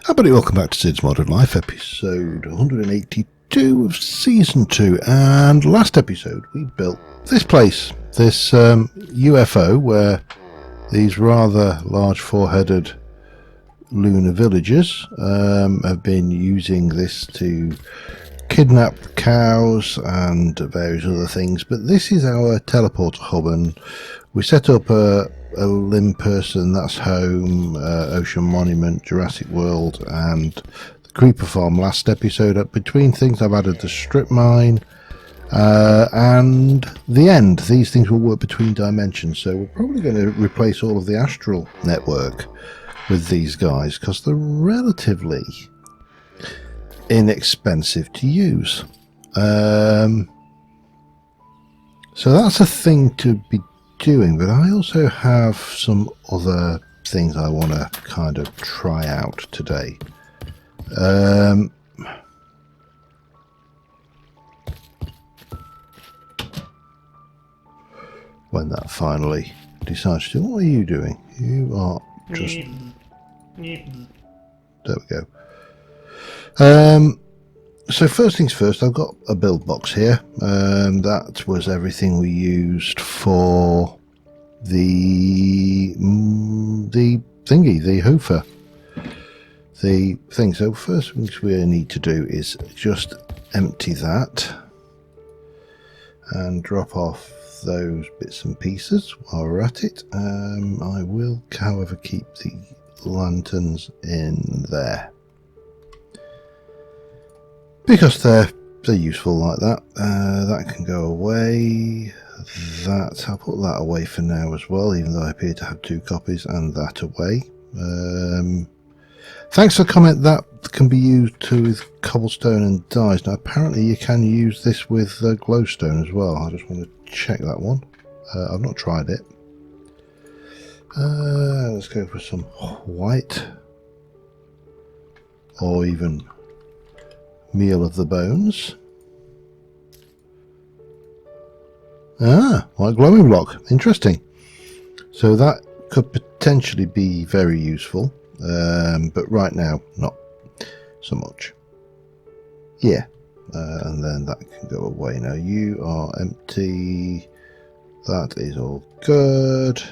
Hi buddy, welcome back to Cids Modern Life, episode 182 of season 2, and last episode we built this place, this UFO where these rather large four-headed lunar villagers have been using this to kidnap cows and various other things, but this is our teleporter hub, and we set up a Olympus, and that's home, Ocean Monument, Jurassic World, and the Creeper Farm last episode. Between things I've added the strip mine and the end. These things will work between dimensions, so we're probably going to replace all of the astral network with these guys because they're relatively inexpensive to use. So that's a thing to be doing, but I also have some other things I want to kind of try out today. When that finally decides to, what are you doing? You are just there we go. So first things first, I've got a build box here. That was everything we used for the thingy, the hoofer, the thing. So first things we need to do is just empty that and drop off those bits and pieces while we're at it. I will, however, keep the lanterns in there, because they're useful like that. That can go away. I'll put that away for now as well, even though I appear to have 2 copies, and that away. Thanks for the comment. That can be used with cobblestone and dyes. Now apparently you can use this with glowstone as well. I just want to check that one. I've not tried it. Let's go for some white, or even meal of the bones. White glowing block. Interesting. So that could potentially be very useful, but right now not so much. Yeah, and then that can go away. Now you are empty. That is all good.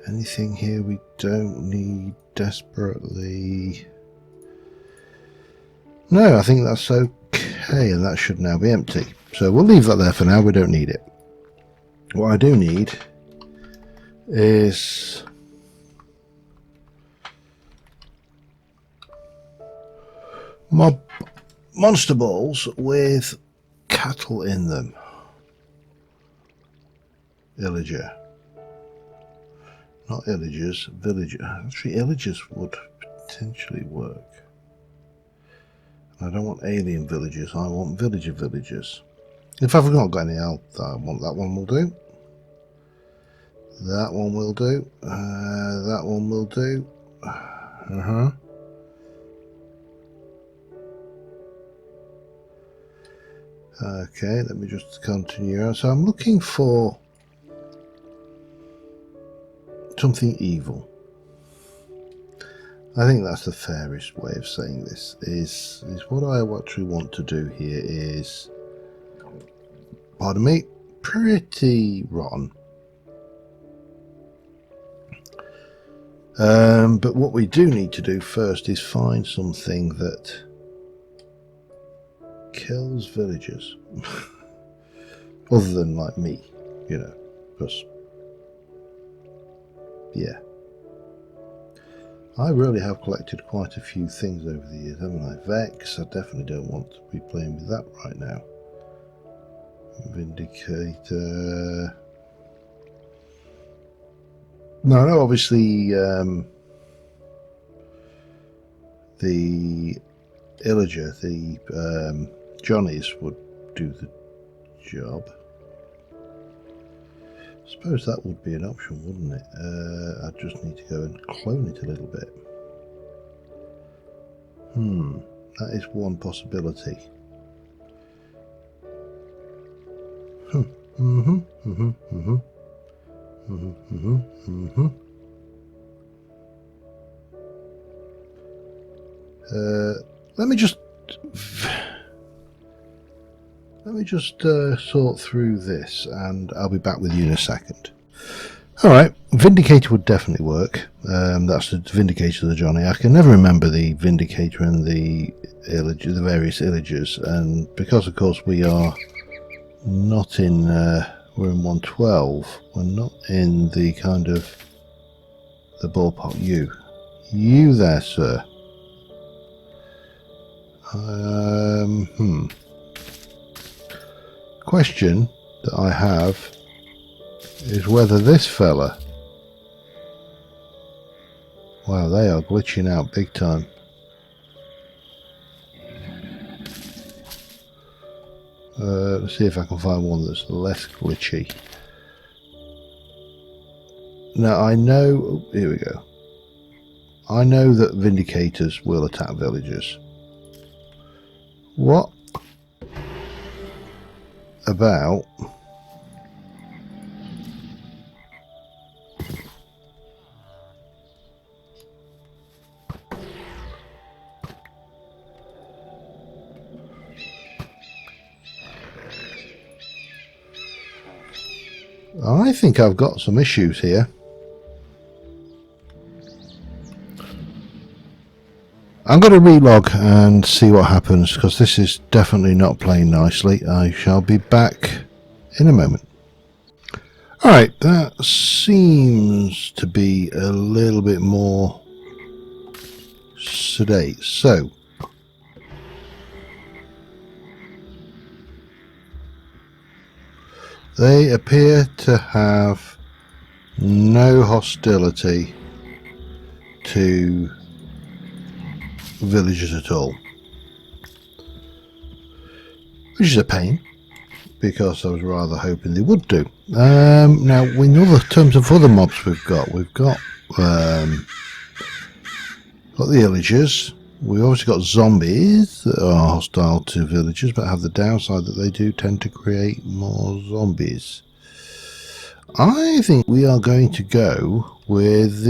Anything here we don't need desperately? No, I think that's okay, and that should now be empty. So we'll leave that there for now. We don't need it. What I do need is monster balls with cattle in them. Illager. Not illagers, villager. Actually, illagers would potentially work. I don't want alien villagers, I want villagers. If I've not got any else, I want that one will do. That one will do. That one will do. Okay, let me just continue. So I'm looking for something evil. I think that's the fairest way of saying this. Is what I actually want to do here is, pardon me, pretty rotten. But what we do need to do first is find something that kills villagers. Other than like me, you know, because yeah. I really have collected quite a few things over the years, haven't I? Vex, I definitely don't want to be playing with that right now. Vindicator. No, obviously the Illager, the Johnnies would do the job. I suppose that would be an option, wouldn't it? I just need to go and clone it a little bit. That is one possibility. Let me just sort through this, and I'll be back with you in a second. All right, Vindicator would definitely work. That's the Vindicator of the Johnny. I can never remember the Vindicator and the various illagers, and because of course we are not in, we're in 112. We're not in the kind of the ballpark. You there, sir. Question that I have is whether this fella. Wow, they are glitching out big time. Let's see if I can find one that's less glitchy. Now I know. Oh, here we go. I know that Vindicators will attack villagers. What about I think I've got some issues here. I'm going to relog and see what happens, because this is definitely not playing nicely. I shall be back in a moment. Alright, that seems to be a little bit more sedate. So, they appear to have no hostility to villagers at all, which is a pain, because I was rather hoping they would do. Now, in other terms of other mobs we've got the illagers. We've obviously got zombies that are hostile to villagers, but have the downside that they do tend to create more zombies. I think we are going to go with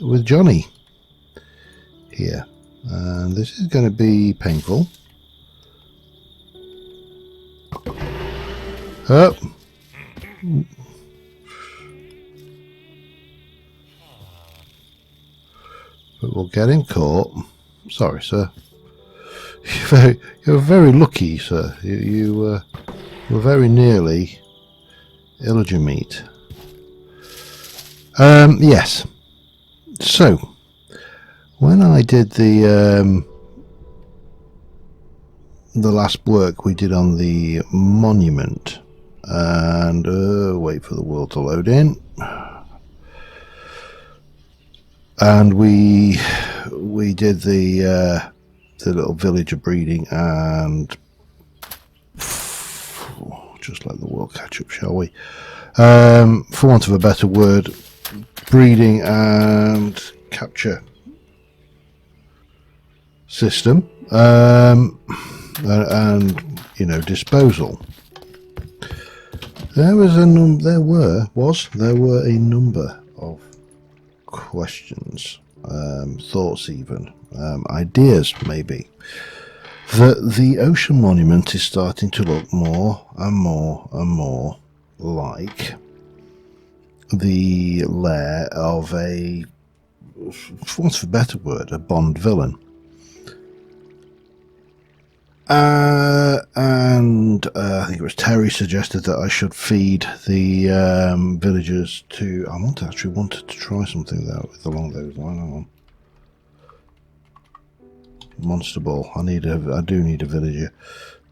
with Johnny here, and this is going to be painful. Oh. But we'll get him caught. Sorry, sir. You're very lucky, sir. You were very nearly illager meat. Yes. So, when I did the last work we did on the monument, and wait for the world to load in, and we did the little villager breeding, and just let the world catch up, shall we? For want of a better word, breeding and capture system, and disposal. There were a number of questions, thoughts, even ideas, maybe, that the ocean monument is starting to look more and more and more like the lair of a, for want of a better word, a Bond villain. And I think it was Terry suggested that I should feed the villagers to. I wanted to try something there along those lines. Hang on. Monster ball. I do need a villager.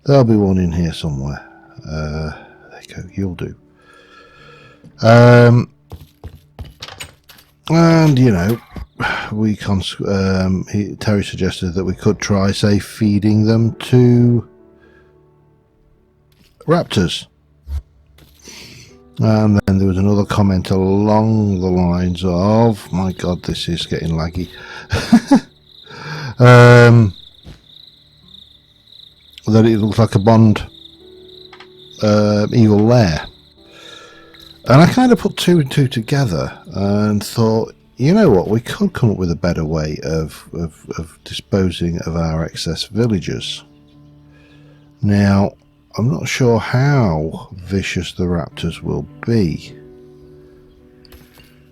There'll be one in here somewhere. There you go. You'll do. And Terry suggested that we could try, say, feeding them to raptors. And then there was another comment along the lines of, my god, this is getting laggy, that it looks like a Bond evil lair. And I kind of put two and two together and thought, you know what, we could come up with a better way of disposing of our excess villagers. Now, I'm not sure how vicious the raptors will be,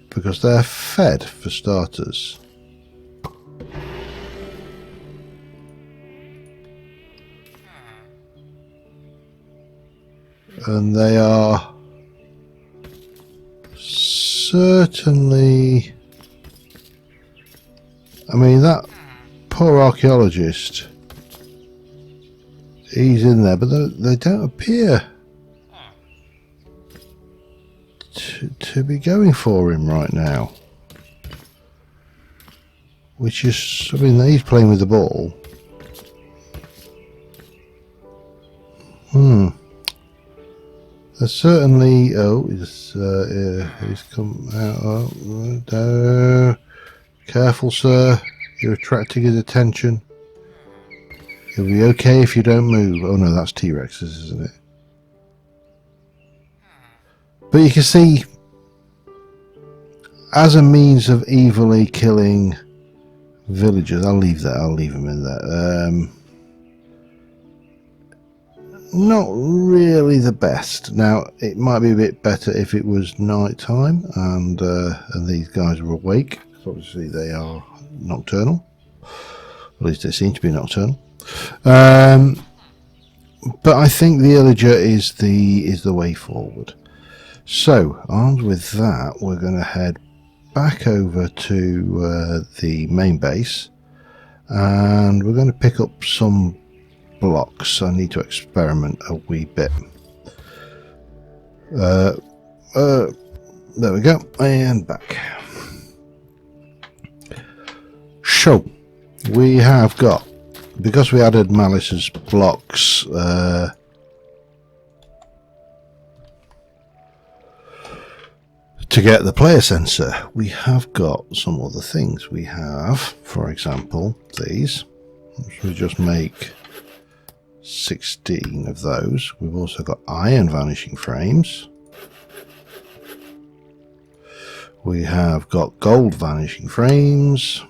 because they're fed, for starters. And they are certainly... I mean, that poor archaeologist, he's in there, but they don't appear to be going for him right now. Which is, I mean, he's playing with the ball. There's certainly... Oh, he's come out. Oh, no. Careful, sir. You're attracting his attention. You'll be okay if you don't move. Oh no, that's T-Rexes, isn't it? But you can see, as a means of evilly killing villagers, I'll leave them in there. Not really the best. Now, it might be a bit better if it was night time and these guys were awake. Obviously, they are nocturnal. At least they seem to be nocturnal. But I think the Illager is the way forward. So, armed with that, we're going to head back over to the main base, and we're going to pick up some blocks. I need to experiment a wee bit. There we go, and back. So, we have got, because we added Malice's blocks, to get the player sensor, we have got some other things. We have, for example, these. We just make 16 of those. We've also got iron vanishing frames. We have got gold vanishing frames.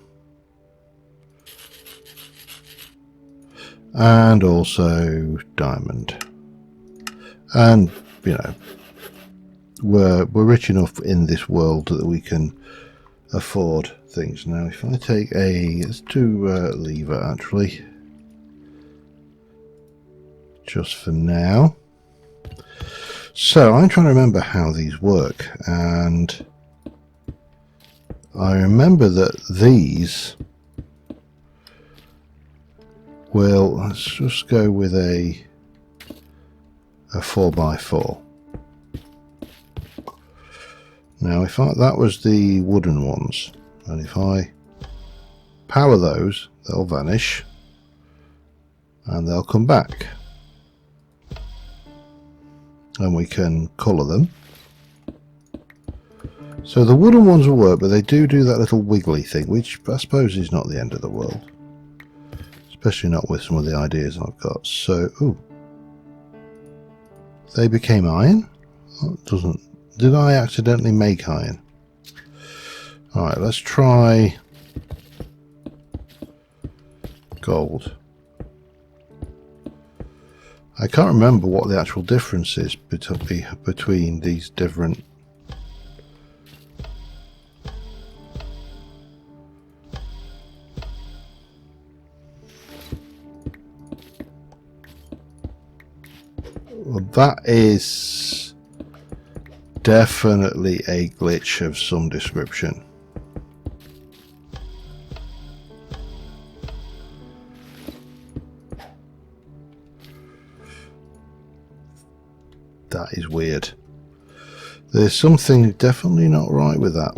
And also diamond. And, you know, we're rich enough in this world that we can afford things. Now, if I take let's do lever actually, just for now. So I'm trying to remember how these work, and I remember that these will, let's just go with a 4x4. Now, if that was the wooden ones, and if I power those, they'll vanish and they'll come back, and we can colour them. So the wooden ones will work, but they do that little wiggly thing, which I suppose is not the end of the world. Especially not with some of the ideas I've got. So, ooh. They became iron? Oh, it doesn't. Did I accidentally make iron? Alright, let's try gold. I can't remember what the actual difference is between these different... Well, that is definitely a glitch of some description. That is weird. There's something definitely not right with that.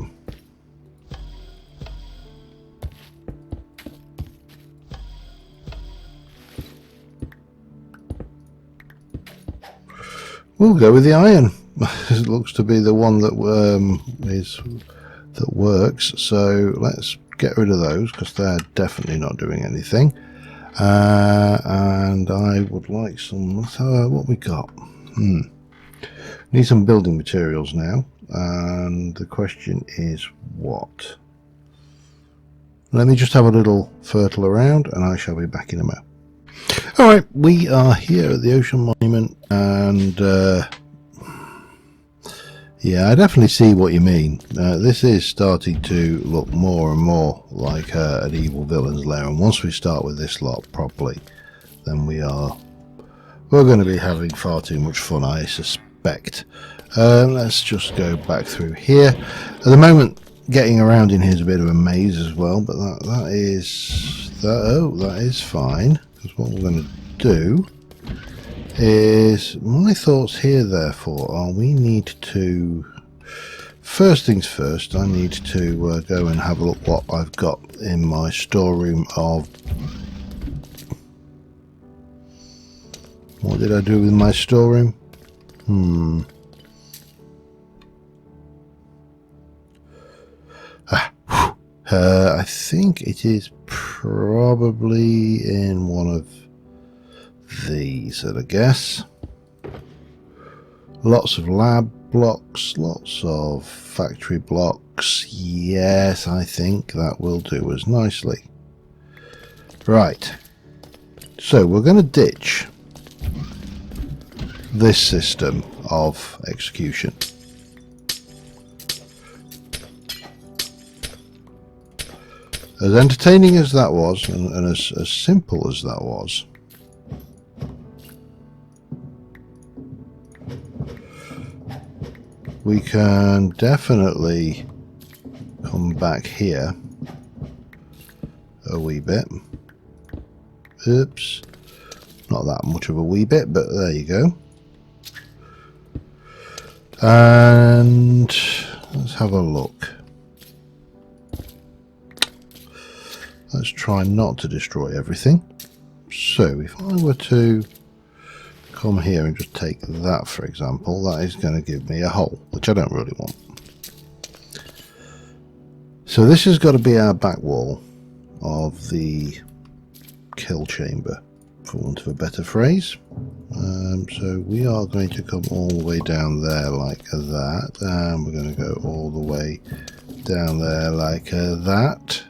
We'll go with the iron. It looks to be the one that that works. So let's get rid of those because they're definitely not doing anything. And I would like some. What we got? Need some building materials now, and the question is what? Let me just have a little fertile around and I shall be back in a moment. Alright, we are here at the Ocean Monument, and yeah, I definitely see what you mean. This is starting to look more and more like an evil villain's lair, and once we start with this lot properly, then we're going to be having far too much fun, I suspect. Let's just go back through here. At the moment, getting around in here is a bit of a maze as well, but that is fine, because what we're going to do is, my thoughts here therefore are, we need to, first things first, I need to go and have a look what I've got in my storeroom of, what did I do with my storeroom? I think it is probably in one of these, I'd guess. Lots of lab blocks, lots of factory blocks. Yes, I think that will do us nicely. Right, so we're going to ditch this system of execution. As entertaining as that was, and as simple as that was, we can definitely come back here a wee bit. Oops, not that much of a wee bit, but there you go. And let's have a look. Let's try not to destroy everything. So if I were to come here and just take that, for example, that is going to give me a hole, which I don't really want. So this has got to be our back wall of the kill chamber, for want of a better phrase. So we are going to come all the way down there like that, and we're going to go all the way down there like that.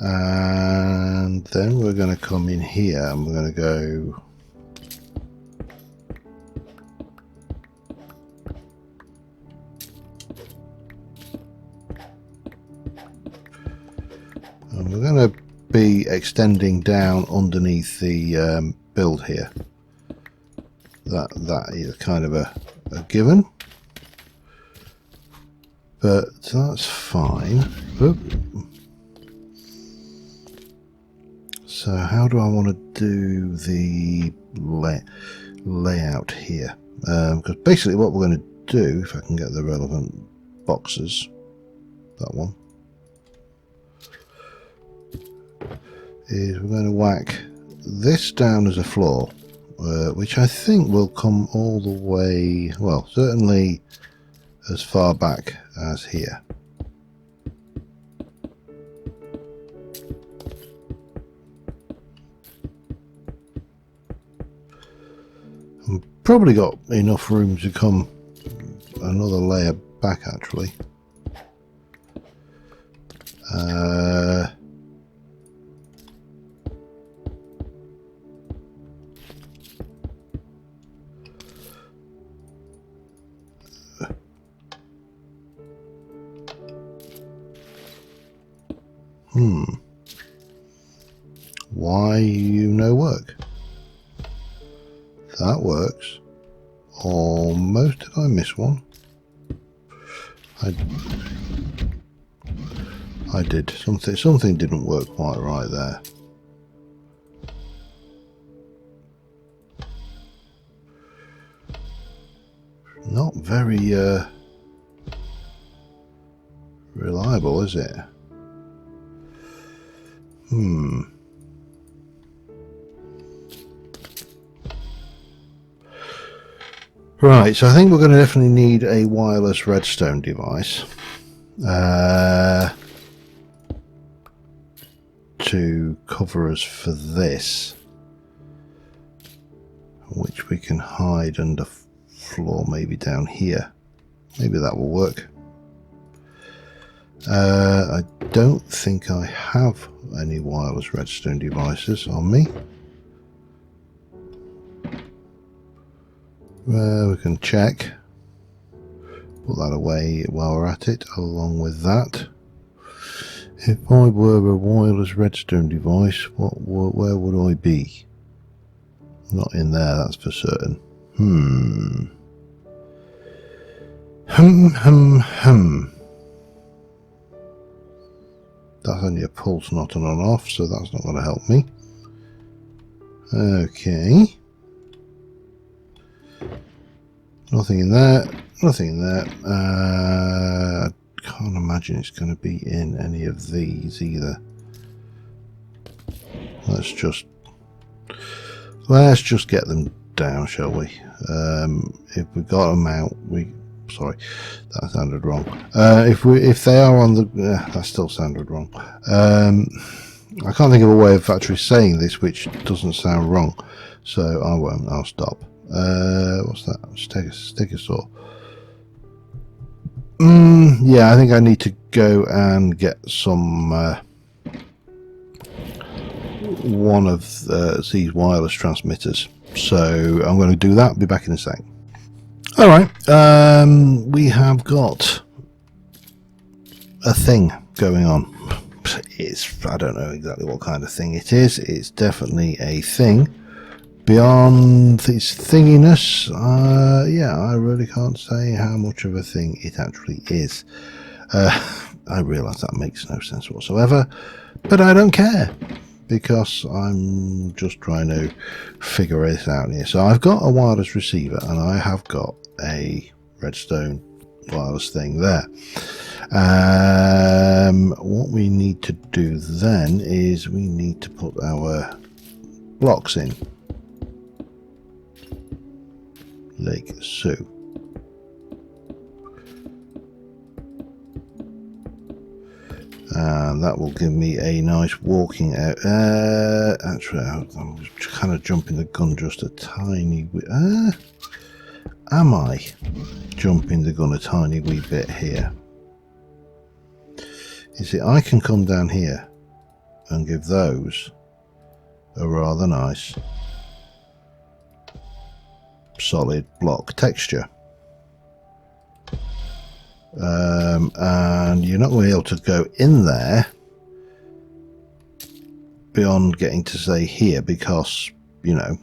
And then we're going to come in here and we're going to go and we're going to be extending down underneath the build here. That is kind of a given, but that's fine. Oop. So how do I want to do the layout here? Because basically what we're going to do, if I can get the relevant boxes, that one, is we're going to whack this down as a floor, which I think will come all the way, well, certainly as far back as here. Probably got enough room to come another layer back, actually. Why no work? That works. Almost. Did I miss one? I did. Something didn't work quite right there. Not very reliable, is it? Right, so I think we're going to definitely need a wireless redstone device to cover us for this, which we can hide under floor maybe down here. Maybe that will work. I don't think I have any wireless redstone devices on me. We can check. Put that away while we're at it, along with that. If I were a wireless redstone device, where would I be? Not in there, that's for certain. That's only a pulse, not an on-off, so that's not going to help me. Okay. Nothing in there. Nothing in there. I can't imagine it's going to be in any of these either. Let's just get them down, shall we? If we got them out, sorry, that sounded wrong. If they are on the, that still sounded wrong. I can't think of a way of actually saying this which doesn't sound wrong, so I won't. I'll stop. What's that? Stegosaur. Yeah, I think I need to go and get some one of these wireless transmitters. So I'm going to do that. Be back in a sec. All right. We have got a thing going on. I don't know exactly what kind of thing it is. It's definitely a thing. Beyond its thinginess, yeah, I really can't say how much of a thing it actually is. I realise that makes no sense whatsoever, but I don't care, because I'm just trying to figure it out here. So I've got a wireless receiver, and I have got a redstone wireless thing there. What we need to do then is we need to put our blocks in. Like so. And that will give me a nice walking out. Actually, I'm kind of jumping the gun just a tiny bit. Am I jumping the gun a tiny wee bit here? You see, I can come down here and give those a rather nice solid block texture, and you're not going to be able to go in there beyond getting to say here, because you know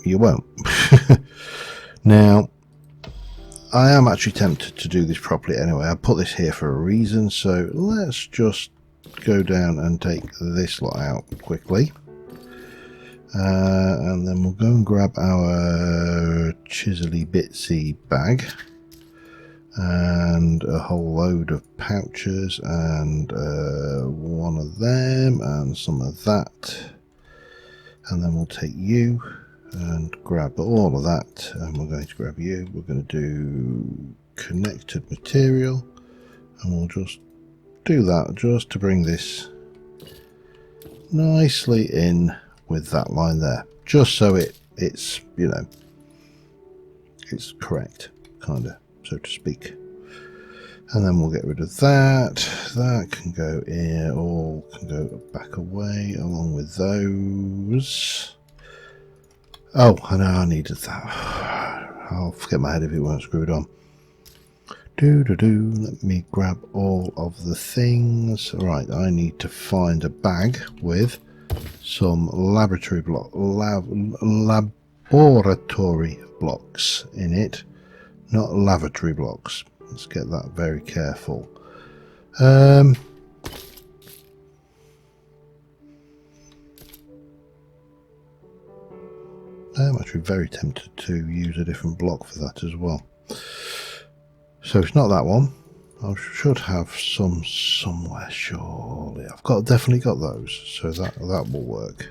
you won't. Now I am actually tempted to do this properly anyway. I put this here for a reason, so let's just go down and take this lot out quickly. And then we'll go and grab our chiselly bitsy bag and a whole load of pouches and one of them and some of that, and then we'll take you and grab all of that, and we're going to grab you. We're going to do connected material, and we'll just do that just to bring this nicely in with that line there, just so it's you know, it's correct, kind of, so to speak. And then we'll get rid of that. That can go in, all can go back away along with those. Oh, I know I needed that. I'll forget my head if it weren't screwed on. Let me grab all of the things. Right, I need to find a bag with some laboratory blocks in it, not lavatory blocks. Let's get that very careful. I am actually very tempted to use a different block for that as well. So it's not that one. I should have some somewhere, surely. I've definitely got those, so that will work.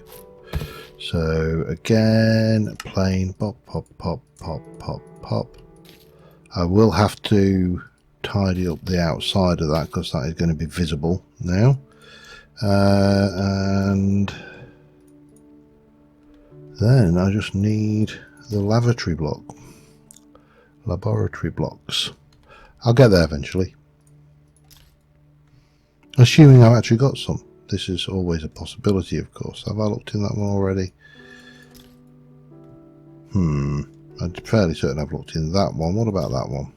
So again, plain pop, pop, pop, pop, pop, pop. I will have to tidy up the outside of that because that is going to be visible now. And Then I just need the laboratory blocks. I'll get there eventually. Assuming I've actually got some. This is always a possibility, of course. Have I looked in that one already? I'm fairly certain I've looked in that one. What about that one?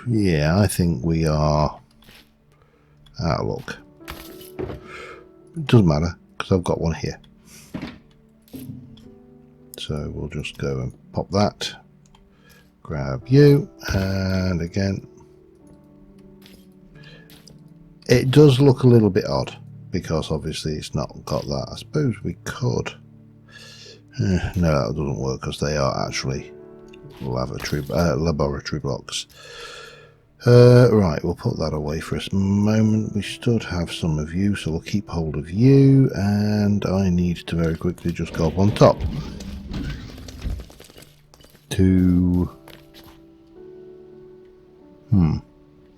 Yeah, I think we are out of luck. It doesn't matter, because I've got one here. So we'll just go and pop that. Grab you, and again, it does look a little bit odd because obviously it's not got that. I suppose we could. No, that doesn't work because they are actually laboratory blocks. Right, we'll put that away for a moment. We should have some of you, so we'll keep hold of you, and I need to very quickly just go up on top to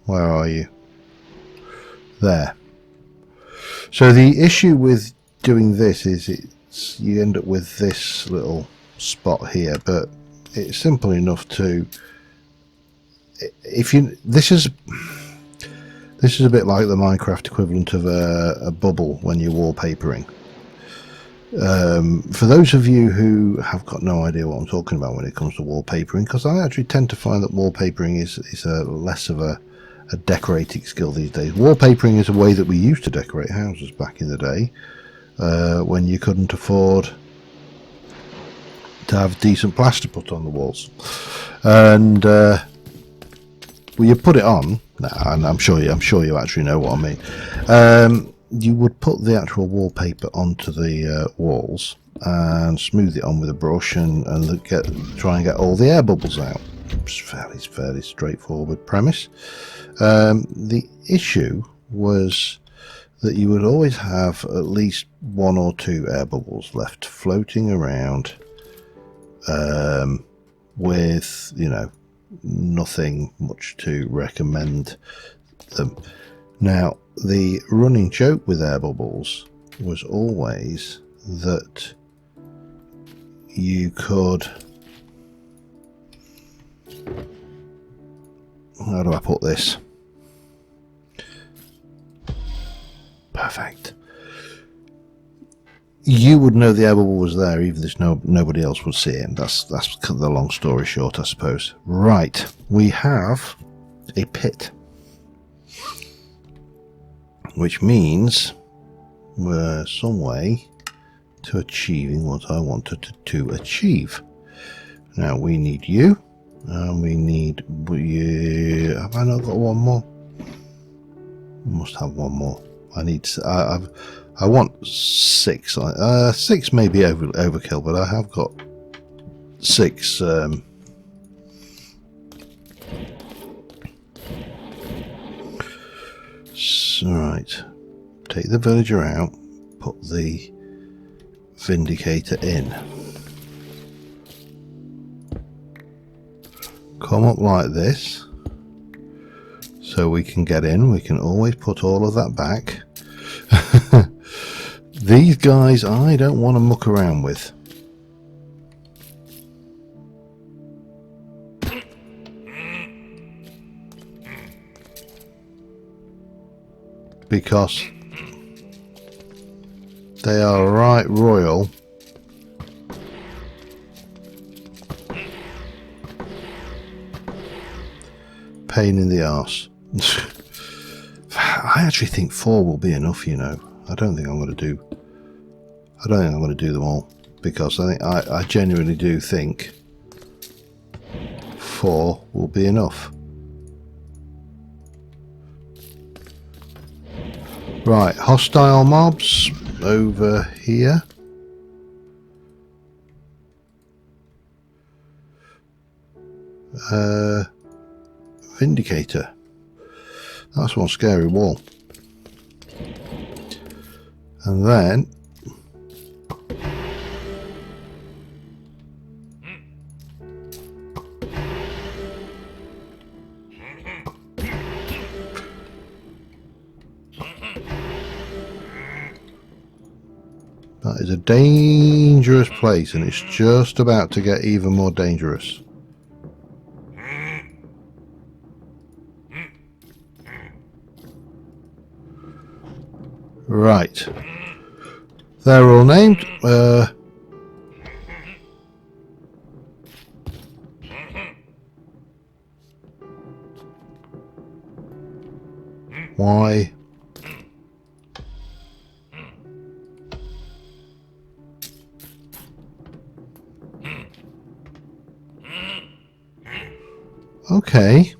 where are you? There. So the issue with doing this is you end up with this little spot here, but it's simple enough to, if you, this is a bit like the Minecraft equivalent of a bubble when you're wallpapering. For those of you who have got no idea what I'm talking about when it comes to wallpapering, because I actually tend to find that wallpapering is a less of a decorating skill these days. Wallpapering is a way that we used to decorate houses back in the day, when you couldn't afford to have decent plaster put on the walls, and well, you put it on. And I'm sure you actually know what I mean. You would put the actual wallpaper onto the walls and smooth it on with a brush and try and get all the air bubbles out. It's fairly straightforward premise. The issue was that you would always have at least one or two air bubbles left floating around, with, you know, nothing much to recommend them. Now, the running joke with air bubbles was always that you could, how do I put this? Perfect. You would know the air bubble was there even if nobody else would see it. And that's the long story short, I suppose. Right, we have a pit, which means we're some way to achieving what I wanted to achieve. Now we need you, and we need you. Have I not got one more? I must have one more. I want 6. 6 may be overkill, but I have got 6. Right, take the villager out, put the vindicator in, come up like this so we can get in. We can always put all of that back. These guys I don't want to muck around with. Because they are right royal. Pain in the arse. I actually think 4 will be enough, you know. I don't think I'm going to do them all, because I genuinely do think 4 will be enough. Right, hostile mobs over here. Vindicator. That's one scary wall. And then That is a dangerous place, and it's just about to get even more dangerous. Right. They're all named. Why? Okay.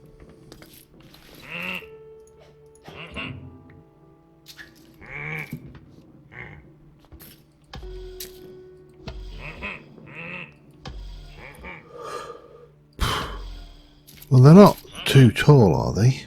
Well, they're not too tall, are they?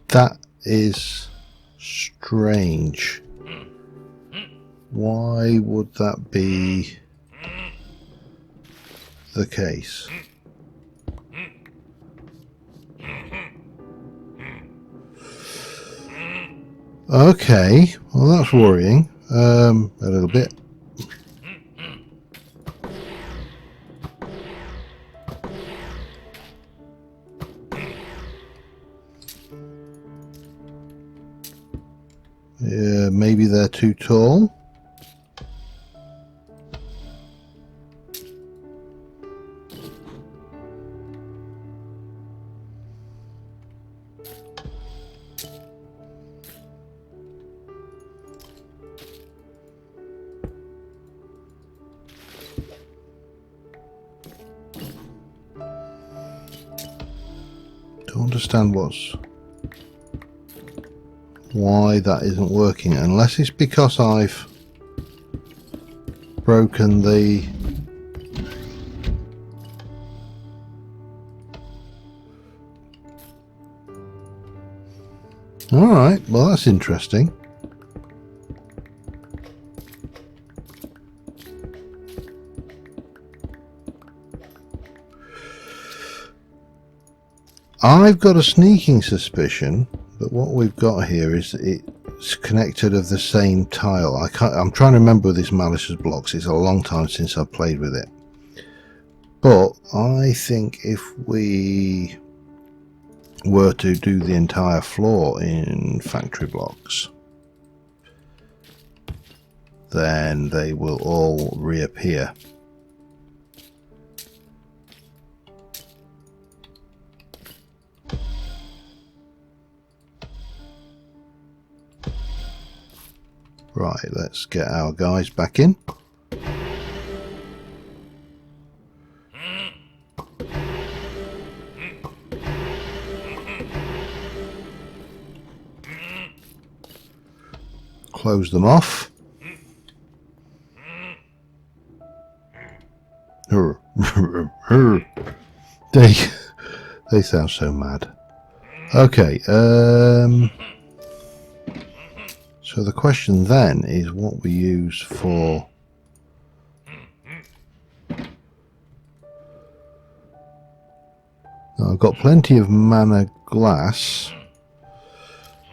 That is strange. Why would that be the case? Okay, well that's worrying. A little bit. Yeah, maybe they're too tall. Don't understand why that isn't working, unless it's because I've broken the alright, well that's interesting. I've got a sneaking suspicion that what we've got here is it's connected of the same tile. I'm trying to remember this Malicious blocks. It's a long time since I've played with it. But I think if we were to do the entire floor in factory blocks, then they will all reappear. Right, let's get our guys back in. Close them off. They sound so mad. Okay, so the question then is what we use for now, I've got plenty of mana glass,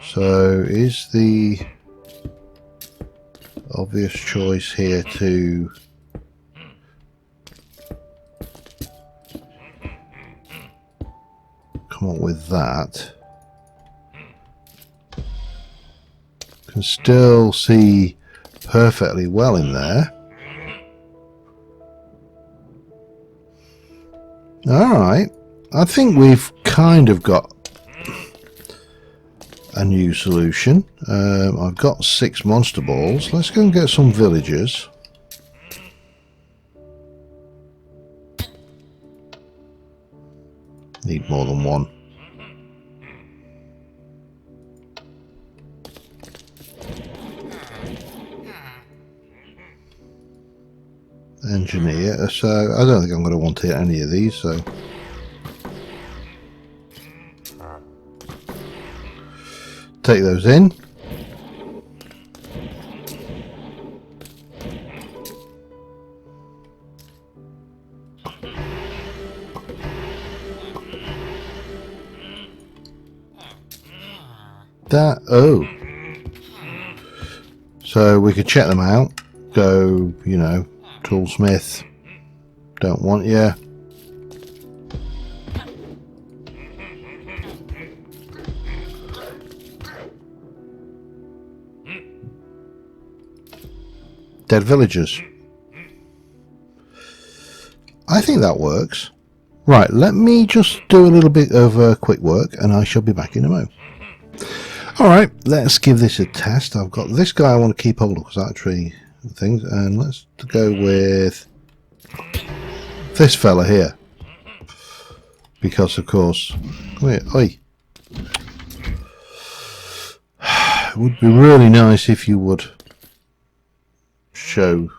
so is the obvious choice here to come up with that? Can still see perfectly well in there. Alright, I think we've kind of got a new solution. I've got 6 monster balls. Let's go and get some villagers. Need more than one. Engineer, so I don't think I'm going to want to hit any of these, so take those in. That, oh. So we could check them out. Go, you know, toolsmith. Don't want you. Dead villagers. I think that works. Right, let me just do a little bit of quick work and I shall be back in a mo. Alright, let's give this a test. I've got this guy I want to keep hold of because actually things, and let's go with this fella here. Because of course, come here, oi. It would be really nice if you would show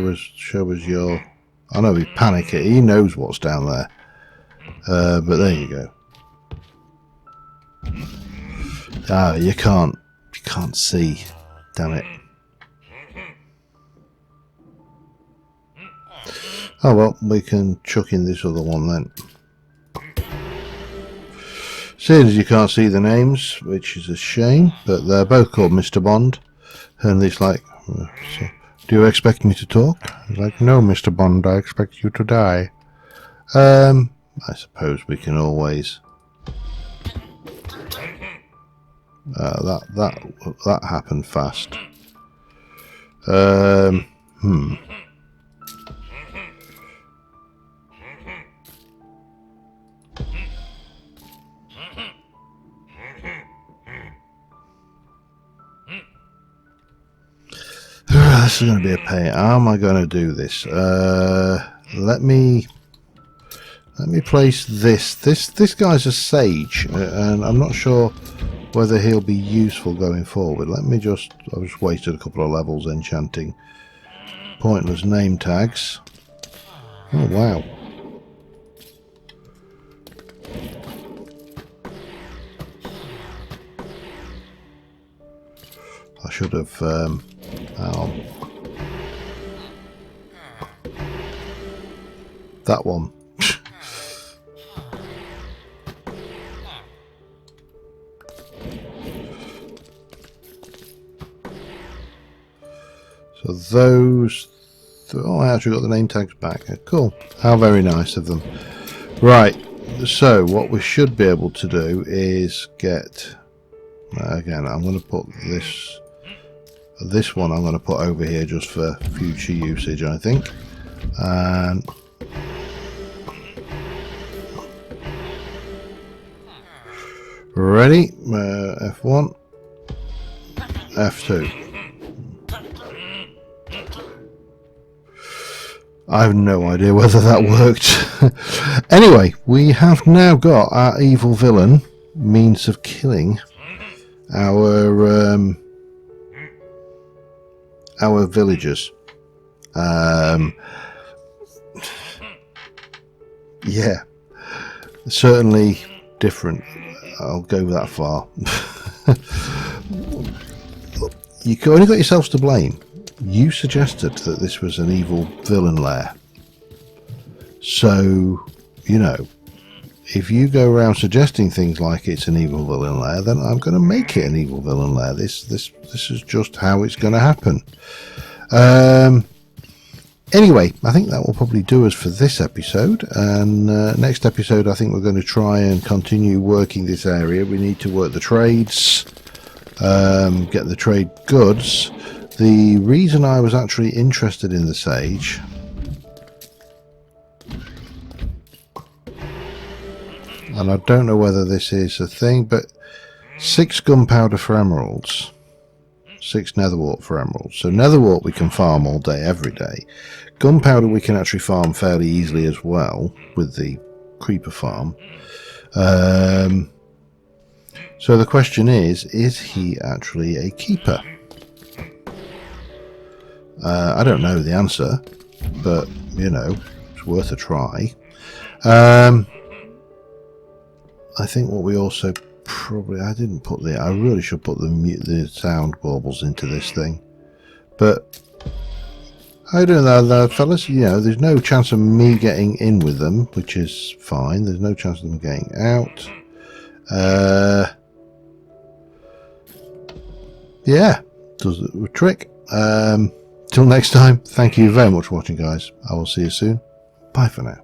us your. I know he's panicking. He knows what's down there, but there you go. Ah, you can't see. Damn it. Oh well, we can chuck in this other one then. Seeing as you can't see the names, which is a shame, but they're both called Mr. Bond, and it's like, so, do you expect me to talk? It's like, no, Mr. Bond, I expect you to die. I suppose we can always. That happened fast. This is going to be a pain. How am I going to do this? Let me place this. This guy's a sage, and I'm not sure whether he'll be useful going forward. I've just wasted a couple of levels enchanting pointless name tags. Oh wow. I should have that one. So those, oh, I actually got the name tags back. Cool. How very nice of them. Right. So what we should be able to do is get, again, I'm going to put this one I'm going to put over here just for future usage, I think. And ready, F1, F2. I have no idea whether that worked. Anyway, we have now got our evil villain means of killing our villagers. Yeah, certainly different. I'll go that far. You've only got yourselves to blame. You suggested that this was an evil villain lair. So, you know, if you go around suggesting things like it's an evil villain lair, then I'm going to make it an evil villain lair. This is just how it's going to happen. Anyway, I think that will probably do us for this episode. And next episode, I think we're going to try and continue working this area. We need to work the trades, get the trade goods. The reason I was actually interested in the sage and I don't know whether this is a thing, but 6 gunpowder for emeralds, 6 netherwort for emeralds. So netherwort we can farm all day, every day. Gunpowder we can actually farm fairly easily as well with the creeper farm. So the question is he actually a keeper? I don't know the answer, but you know, it's worth a try. I think what we also probably, I didn't put I really should put the sound baubles into this thing. But I don't know, fellas. You know, there's no chance of me getting in with them, which is fine. There's no chance of them getting out. Yeah, does the trick. Till next time, thank you very much for watching, guys. I will see you soon. Bye for now.